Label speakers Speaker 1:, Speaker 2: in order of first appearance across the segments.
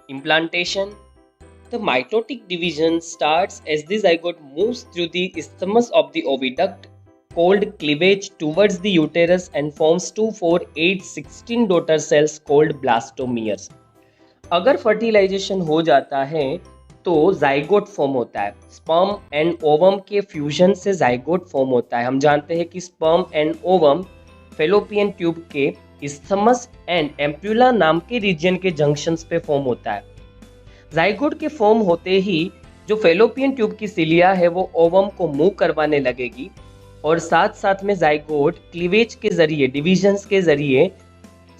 Speaker 1: Implantation. The mitotic division starts as the zygote moves through the isthmus of the oviduct called cleavage towards the uterus and forms 2, 4, 8, 16 daughter cells called blastomeres. अगर fertilisation हो जाता है तो zygote form होता है। Sperm and ovum के fusion से zygote form होता है। हम जानते हैं कि sperm and ovum fallopian tube के इस्थमस एंड एम्प्यूला नाम के रीजन के जंक्शंस पे फॉर्म होता है। जाइगोट के फॉर्म होते ही जो फेलोपियन ट्यूब की सिलिया है वो ओवम को मूव करवाने लगेगी और साथ साथ में जाइगोट क्लीवेज के जरिए डिविजन्स के जरिए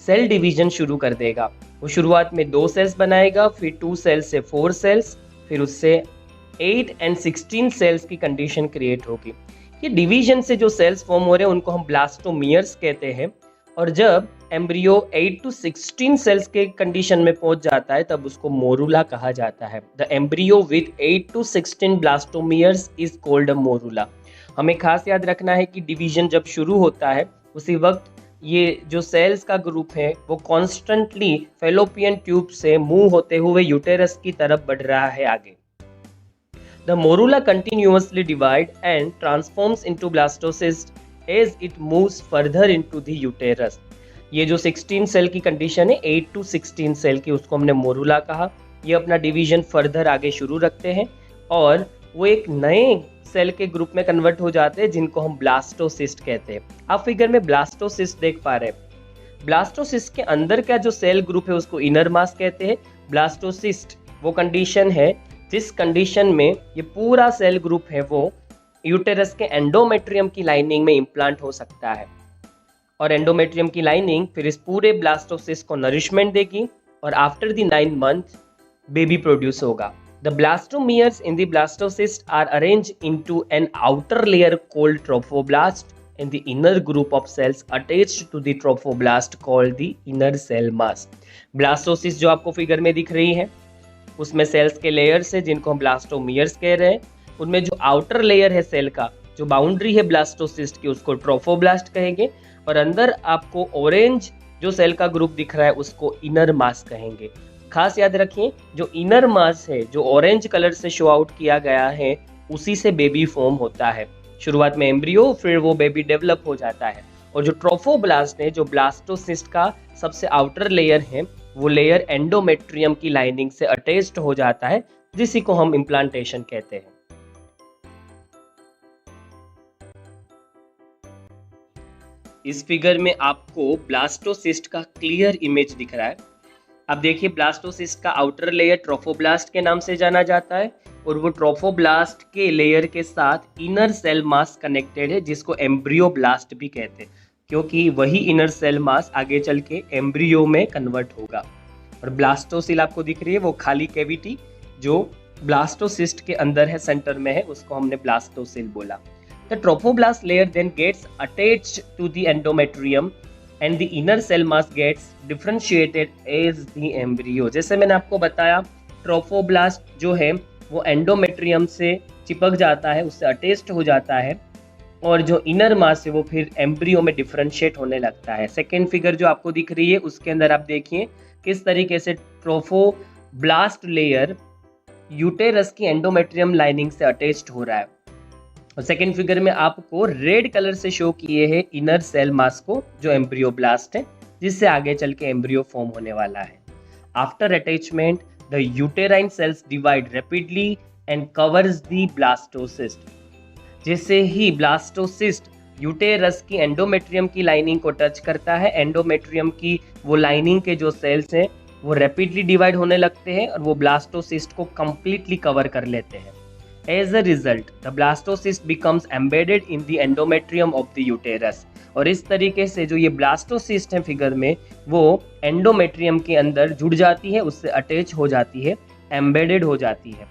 Speaker 1: सेल डिवीजन शुरू कर देगा। वो शुरुआत में 2 सेल्स बनाएगा, फिर 2 सेल्स से 4 सेल्स, फिर उससे 8 एंड 16 सेल्स की कंडीशन क्रिएट होगी। ये डिवीजन से जो सेल्स फॉर्म हो रहे हैं उनको हम ब्लास्टोमियर्स कहते हैं। और जब एम्ब्रियो 8 to 16 सेल्स के कंडीशन में पहुंच जाता है तब उसको मोरूला कहा जाता है। The embryo with 8 to 16 blastomeres is called a morula. हमें खास याद रखना है कि डिवीजन जब शुरू होता है उसी वक्त ये जो सेल्स का ग्रुप है वो कॉन्स्टेंटली फेलोपियन ट्यूब से मूव होते हुए यूटेरस की तरफ बढ़ रहा है आगे। The morula continuously divide and transforms into blastocyst as it moves further into the uterus. ये जो 16 सेल की कंडीशन है 8 to 16 सेल की उसको हमने मोरूला कहा। ये अपना डिवीजन फर्दर आगे शुरू रखते हैं और वो एक नए सेल के ग्रुप में कन्वर्ट हो जाते हैं जिनको हम ब्लास्टोसिस्ट कहते हैं। आप फिगर में ब्लास्टोसिस्ट देख पा रहे हैं। ब्लास्टोसिस्ट के अंदर का जो सेल ग्रुप है उसको इनर मास कहते हैं। ब्लास्टोसिस्ट वो कंडीशन है जिस कंडीशन में ये पूरा सेल ग्रुप है वो यूटेरस के एंडोमेट्रियम की लाइनिंग में इम्प्लांट हो सकता है और एंडोमेट्रियम की लाइनिंग फिर इस पूरे ब्लास्टोसिस्ट को नरिशमेंट देगी और after the 9 month baby produce होगा। The blastomeres in the blastocyst are arranged into an outer layer called trophoblast and the inner group of cells attached to the trophoblast called the inner cell mass. Blastocyst जो आपको figure में दिख रही है उसमें sales के layers है जिनको हम ब्लास्टोमियर्स कह रहे हैं। उनमें जो आउटर लेयर है सेल का जो बाउंड्री है ब्लास्टोसिस्ट की उसको ट्रोफोब्लास्ट कहेंगे और अंदर आपको ऑरेंज जो सेल का ग्रुप दिख रहा है उसको इनर मास कहेंगे। खास याद रखिए जो इनर मास है जो ऑरेंज कलर से शो आउट किया गया है उसी से बेबी फॉर्म होता है। शुरुआत में एम्ब्रियो फिर वो बेबी डेवलप हो जाता है और जो ट्रोफोब्लास्ट है जो ब्लास्टोसिस्ट का सबसे आउटर लेयर है वो लेयर एंडोमेट्रियम की लाइनिंग से अटैच्ड हो जाता है जिसी को हम इम्प्लांटेशन कहते हैं। इस फिगर में आपको ब्लास्टोसिस्ट का क्लियर इमेज दिख रहा है। अब देखिए ब्लास्टोसिस्ट का आउटर लेयर ट्रोफोब्लास्ट के नाम से जाना जाता है और वो ट्रोफोब्लास्ट के लेयर के साथ इनर सेल मास कनेक्टेड है जिसको एम्ब्रियोब्लास्ट भी कहते हैं क्योंकि वही इनर सेल मास आगे चल के एम्ब्रियो में कन्वर्ट होगा। और ब्लास्टोसिल आपको दिख रही है वो खाली कैविटी जो ब्लास्टोसिस्ट के अंदर है सेंटर में है उसको हमने ब्लास्टोसिल बोला। The trophoblast layer then gets attached to the endometrium and the inner cell mass gets differentiated as the embryo। जैसे मैंने आपको बताया ट्रोफोब्लास्ट जो है वो एंडोमेट्रियम से चिपक जाता है उससे अटैच्ड हो जाता है और जो इनर मास है वो फिर एम्ब्रियो में डिफरेंशिएट होने लगता है। सेकेंड फिगर जो आपको दिख रही है उसके अंदर आप देखिए किस तरीके से ट्रोफोब्लास्ट लेयर यूटेरस की एंडोमेट्रियम लाइनिंग से अटैच्ड हो रहा है और सेकेंड फिगर में आपको रेड कलर से शो किए हैं इनर सेल मास को जो एम्ब्रियोब्लास्ट है जिससे आगे चल के एम्ब्रियो फॉर्म होने वाला है। After attachment the uterine cells divide rapidly and covers the blastocyst. जैसे ही ब्लास्टोसिस्ट यूटेरस की एंडोमेट्रियम की लाइनिंग को टच करता है एंडोमेट्रियम की वो लाइनिंग के जो सेल्स हैं वो रैपिडली डिवाइड होने लगते हैं और वो ब्लास्टोसिस्ट को कंप्लीटली कवर कर लेते हैं। As a result, the blastocyst becomes embedded in the endometrium of the uterus। और इस तरीके से जो ये ब्लास्टोसिस्ट है फिगर में वो एंडोमेट्रियम के अंदर जुड़ जाती है उससे अटैच हो जाती है एम्बेडेड हो जाती है।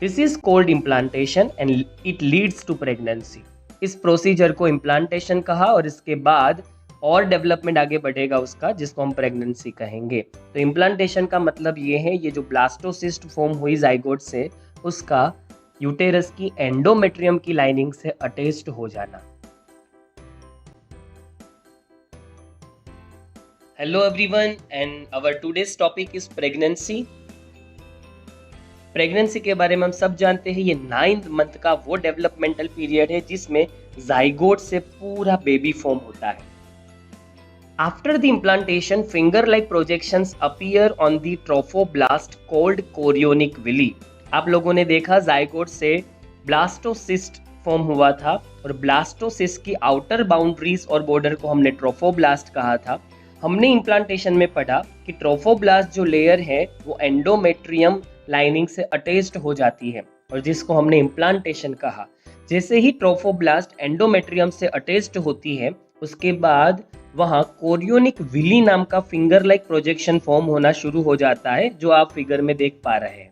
Speaker 1: This is called implantation and it leads to pregnancy. इस प्रोसीजर को इम्प्लांटेशन कहा और इसके बाद और डेवलपमेंट आगे बढ़ेगा उसका जिसको हम प्रेगनेंसी कहेंगे। तो इम्प्लांटेशन का मतलब ये है ये जो ब्लास्टोसिस्ट फॉर्म हुई जाइगोट से उसका यूटेरस की एंडोमेट्रियम की लाइनिंग से अटैच्ड हो जाना। Hello everyone and our today's topic is pregnancy. Pregnancy के बारे में हम सब जानते हैं, ये 9th मंथ का वो डेवलपमेंटल पीरियड है जिसमें जाइगोट से पूरा बेबी फॉर्म होता है। After the implantation finger like projections appear on the trophoblast called chorionic villi. आप लोगों ने देखा जाइगोट से ब्लास्टोसिस्ट फॉर्म हुआ था और ब्लास्टोसिस्ट की आउटर बाउंड्रीज और बॉर्डर को हमने ट्रोफोब्लास्ट कहा था। हमने इम्प्लांटेशन में पढ़ा कि ट्रोफोब्लास्ट जो लेयर है वो एंडोमेट्रियम लाइनिंग से अटैच्ड हो जाती है और जिसको हमने इम्प्लांटेशन कहा। जैसे ही ट्रोफोब्लास्ट एंडोमेट्रियम से अटैच्ड होती है उसके बाद वहाँ कोरियोनिक विली नाम का फिंगर लाइक प्रोजेक्शन फॉर्म होना शुरू हो जाता है, जो आप फिगर में देख पा रहे हैं,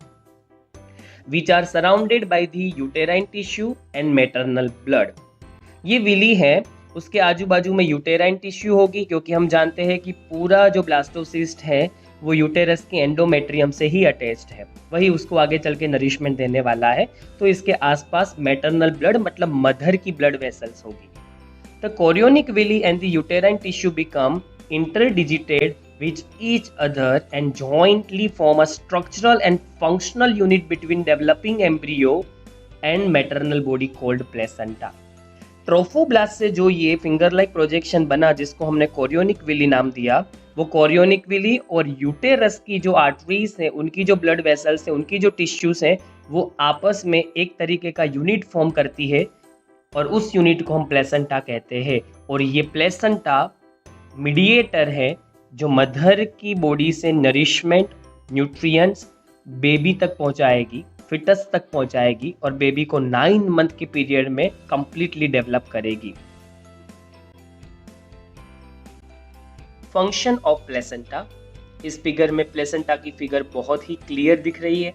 Speaker 1: which are surrounded by the uterine tissue and maternal blood। ये विली है, उसके आजू बाजू में यूटेराइन टिश्यू होगी क्योंकि हम जानते हैं कि पूरा जो ब्लास्टोसिस्ट है वो यूटेरस के एंडोमेट्रियम से ही अटैच्ड है, वही उसको आगे चल के नरिशमेंट देने वाला है। तो इसके आसपास मैटरनल ब्लड मतलब मदर की ब्लड वेसल्स होगी। The chorionic villi and the uterine tissue become interdigitated with each other and jointly form a structural and functional unit between developing embryo and maternal body called placenta। Trophoblast से जो ये finger like projection बना जिसको हमने chorionic villi नाम दिया, वो chorionic villi और यूटेरस की जो आर्टरीज हैं, उनकी जो ब्लड वेसल्स हैं, उनकी जो टिश्यूज हैं, वो आपस में एक तरीके का यूनिट फॉर्म करती है और उस यूनिट को हम प्लेसेंटा कहते हैं। और ये प्लेसेंटा मीडिएटर है जो मदर की बॉडी से नरिशमेंट, न्यूट्रिएंट्स बेबी तक पहुंचाएगी, फिटस तक पहुंचाएगी और बेबी को 9 मंथ के पीरियड में कंप्लीटली डेवलप करेगी। Function of placenta. इस फिगर में प्लेसेंटा की फिगर बहुत ही क्लियर दिख रही है।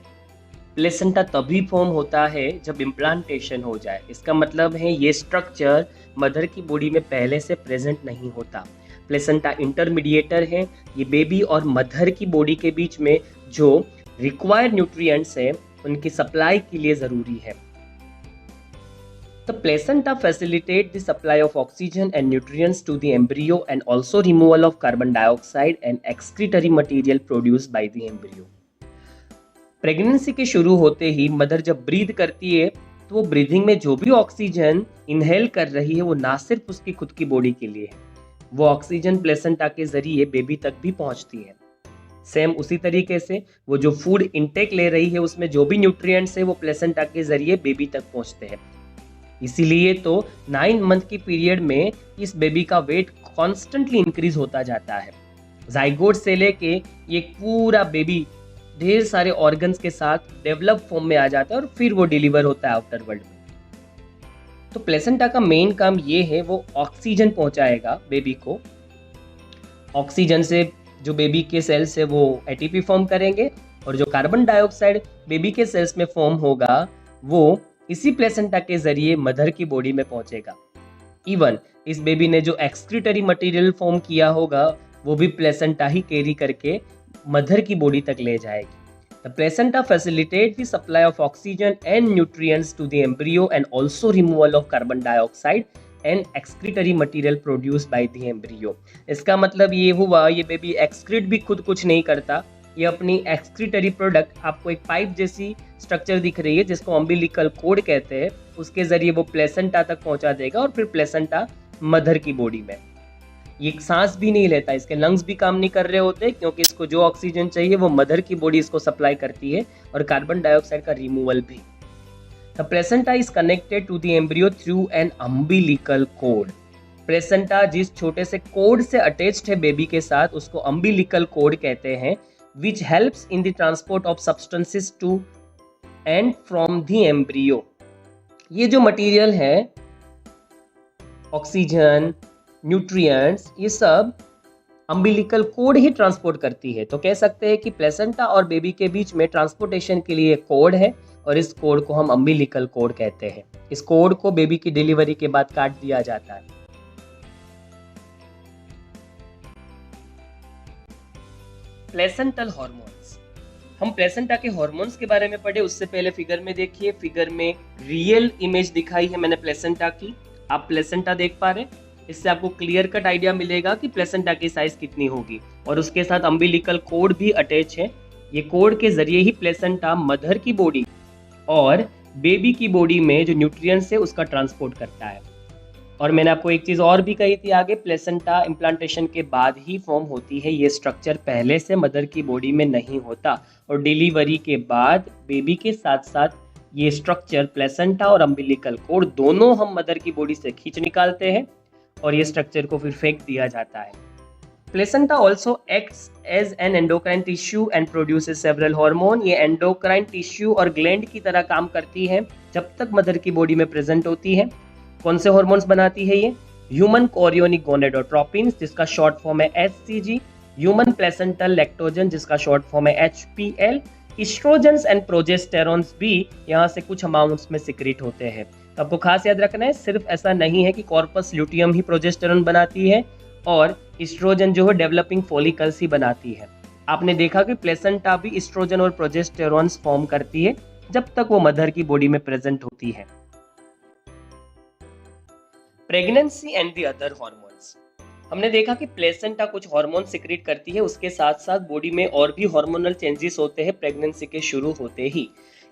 Speaker 1: प्लेसेंटा तभी फॉर्म होता है जब इम्प्लांटेशन हो जाए। इसका मतलब है ये स्ट्रक्चर मदर की बॉडी में पहले से प्रेजेंट नहीं होता। प्लेसेंटा इंटरमीडिएटर है, ये बेबी और मदर की बॉडी के बीच में जो रिक्वायर्ड न्यूट्रिएंट्स हैं उनकी सप्लाई के लिए जरूरी है। The placenta facilitate the supply of oxygen and nutrients to the embryo and also removal of carbon dioxide and excretory material produced by the embryo। Pregnancy के शुरू होते ही मदर जब ब्रीथ करती है तो वो ब्रीदिंग में जो भी ऑक्सीजन इनहेल कर रही है वो ना सिर्फ उसकी खुद की बॉडी के लिए है, वो ऑक्सीजन प्लेसेंटा के जरिए बेबी तक भी पहुंचती है। सेम उसी तरीके से वो जो फूड इनटेक ले रही है उसमें जो भी न्यूट्रिएंट्स है वो प्लेसेंटा के जरिए बेबी तक पहुंचते हैं। इसीलिए तो 9 मंथ की पीरियड में इस बेबी का वेट कॉन्स्टेंटली इंक्रीज होता जाता है। जाइगोट से लेके ये पूरा बेबी ढेर सारे ऑर्गन्स के साथ डेवलप फॉर्म में आ जाता है और फिर वो डिलीवर होता है आउटर वर्ल्ड में। तो प्लेसेंटा का मेन काम ये है, वो ऑक्सीजन पहुंचाएगा बेबी को। ऑक्सीजन से जो बेबी के सेल्स है वो एटीपी फॉर्म करेंगे और जो कार्बन डाइऑक्साइड बेबी के सेल्स में फॉर्म होगा वो इसी प्लेसेंटा के जरिए मदर की बॉडी में पहुंचेगा। इवन इस बेबी ने जो एक्सक्रीटरी मटेरियल फॉर्म किया होगा वो भी प्लेसेंटा ही कैरी करके मदर की बॉडी तक ले जाएगी। The placenta facilitate the supply of oxygen and nutrients to the embryo and also removal of carbon dioxide and excretory material produced by the embryo। इसका मतलब ये हुआ ये बेबी एक्सक्रीट भी खुद कुछ नहीं करता, ये अपनी एक्सक्रीटरी प्रोडक्ट, आपको एक पाइप जैसी स्ट्रक्चर दिख रही है जिसको अम्बिलिकल कोड कहते हैं, उसके जरिए वो प्लेसेंटा तक पहुंचा देगा और फिर प्लेसेंटा मदर की बॉडी में। ये सांस भी नहीं लेता, इसके लंग्स भी काम नहीं कर रहे होते क्योंकि इसको जो ऑक्सीजन चाहिए वो मदर की बॉडी इसको सप्लाई करती है और कार्बन डाइऑक्साइड का रिमूवल भी। The placenta is connected to the embryo through an umbilical cord. Placenta जिस छोटे से कोड से अटैच्ड है बेबी के साथ उसको अम्बिलिकल कोड कहते हैं, which helps in the transport of substances to and from the embryo. ये जो मटेरियल है ऑक्सीजन, न्यूट्रिएंट्स, ये सब अम्बिलिकल कोड ही ट्रांसपोर्ट करती है। तो कह सकते हैं कि प्लेसेंटा और बेबी के बीच में ट्रांसपोर्टेशन के लिए कोड है और इस कोड को हम अम्बिलिकल कोड कहते हैं। इस कोड को बेबी की डिलीवरी के बाद काट दिया जाता है। Placental hormones. हम प्लेसेंटा के हार्मोन्स के बारे में पढ़े उससे पहले फिगर में देखिए, फिगर में रियल इमेज दिखाई है मैंने प्लेसेंटा की। आप प्लेसेंटा देख पा रहे हैं, इससे आपको क्लियर कट आइडिया मिलेगा कि प्लेसेंटा की साइज कितनी होगी और उसके साथ अम्बिलिकल कोड भी अटैच है। ये कोड के जरिए ही प्लेसेंटा मदर की बॉडी और बेबी की बॉडी में जो न्यूट्रिएंट्स है उसका ट्रांसपोर्ट करता है। और मैंने आपको एक चीज़ और भी कही थी आगे, प्लेसेंटा इम्प्लांटेशन के बाद ही फॉर्म होती है, ये स्ट्रक्चर पहले से मदर की बॉडी में नहीं होता। और डिलीवरी के बाद बेबी के साथ साथ ये स्ट्रक्चर प्लेसेंटा और अम्बिलिकल कोड दोनों हम मदर की बॉडी से खींच निकालते हैं और ये स्ट्रक्चर को फिर फेंक दिया जाता है। Placenta also acts as an endocrine tissue and produces several hormone. ये एंडोक्राइन टिश्यू और ग्लैंड की तरह काम करती है जब तक मदर की बॉडी में प्रेजेंट होती है। कौन से हार्मोन्स बनाती है ये? ह्यूमन कोरियोनिक गोनेडोट्रोपिन जिसका शॉर्ट फॉर्म है एचसीजी, ह्यूमन प्लेसेंटल लैक्टोजन जिसका शॉर्ट फॉर्म है एचपीएल, एस्ट्रोजेंस एंड प्रोजेस्टेरॉन्स भी यहाँ से कुछ अमाउंट्स में सिक्रीट होते हैं। तो आपको खास याद रखना है, सिर्फ ऐसा नहीं है कि कॉर्पस ल्यूटियम ही प्रोजेस्टेरॉन बनाती है और एस्ट्रोजन जो है डेवलपिंग फॉलिकल्स ही बनाती है। आपने देखा कि प्लेसेंटा भी एस्ट्रोजन और प्रोजेस्टेरॉन्स फॉर्म करती है जब तक वो मदर की बॉडी में प्रेजेंट होती है। Pregnancy and the other hormones, हमने देखा कि प्लेसेंटा कुछ हार्मोन सिक्रीट करती है, उसके साथ साथ बॉडी में और भी हार्मोनल चेंजेस होते हैं प्रेगनेंसी के शुरू होते ही।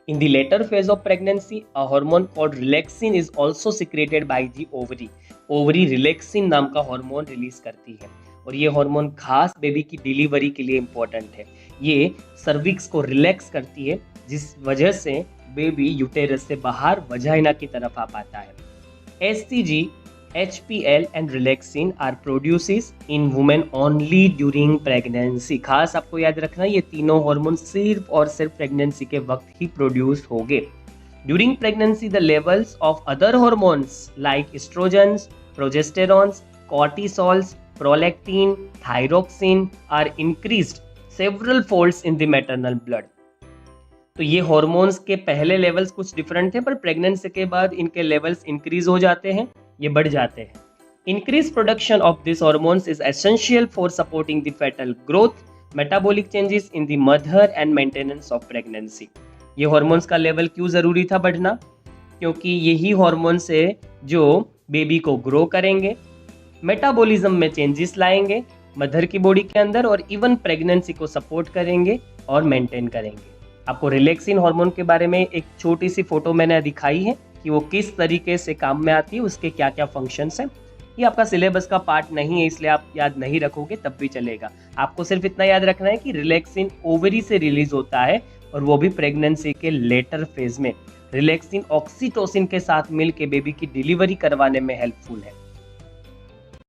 Speaker 1: In the later phase of pregnancy a hormone called relaxin is also secreted by the ovary. Ovary relaxin नाम का हार्मोन रिलीज करती है और ये हार्मोन खास बेबी की डिलीवरी के लिए इंपॉर्टेंट है। ये सर्विक्स को रिलैक्स करती है जिस वजह से बेबी यूटेरस से बाहर वजाइना की तरफ आ पाता है। HCG, HPL and relaxin are produced in women only during pregnancy। खास आपको याद रखना, ये तीनों हार्मोन सिर्फ और सिर्फ प्रेगनेंसी के वक्त ही प्रोड्यूस होंगे। During pregnancy, the levels of other hormones like estrogens, progesterones, cortisols, prolactin, thyroxine are increased several folds in the maternal blood। तो ये हॉर्मोन्स के पहले लेवल्स कुछ डिफरेंट थे, पर प्रेगनेंसी के बाद इनके लेवल्स इंक्रीज हो जाते हैं, ये बढ़ जाते हैं। Increase production of this hormones is essential for supporting the foetal growth, metabolic changes in the mother and maintenance of pregnancy. ये हॉर्मोन्स का लेवल क्यों ज़रूरी था बढ़ना? क्योंकि यही हॉर्मोन्स है जो बेबी को ग्रो करेंगे, मेटाबॉलिज्म में चेंजेस लाएंगे मदर की बॉडी के अंदर और इवन प्रेगनेंसी को सपोर्ट करेंगे और मेंटेन करेंगे। आपको रिलैक्सिन हार्मोन के बारे में एक छोटी सी फोटो मैंने दिखाई है कि वो किस तरीके से काम में आती है, उसके क्या क्या फंक्शंस हैं। ये आपका सिलेबस का पार्ट नहीं है, इसलिए आप याद नहीं रखोगे तब भी चलेगा। आपको सिर्फ इतना याद रखना है कि रिलैक्सिन ओवरी से रिलीज होता है और वो भी प्रेगनेंसी के लेटर फेज में। रिलैक्सिन ऑक्सीटोसिन के साथ मिल के बेबी की डिलीवरी करवाने में हेल्पफुल है।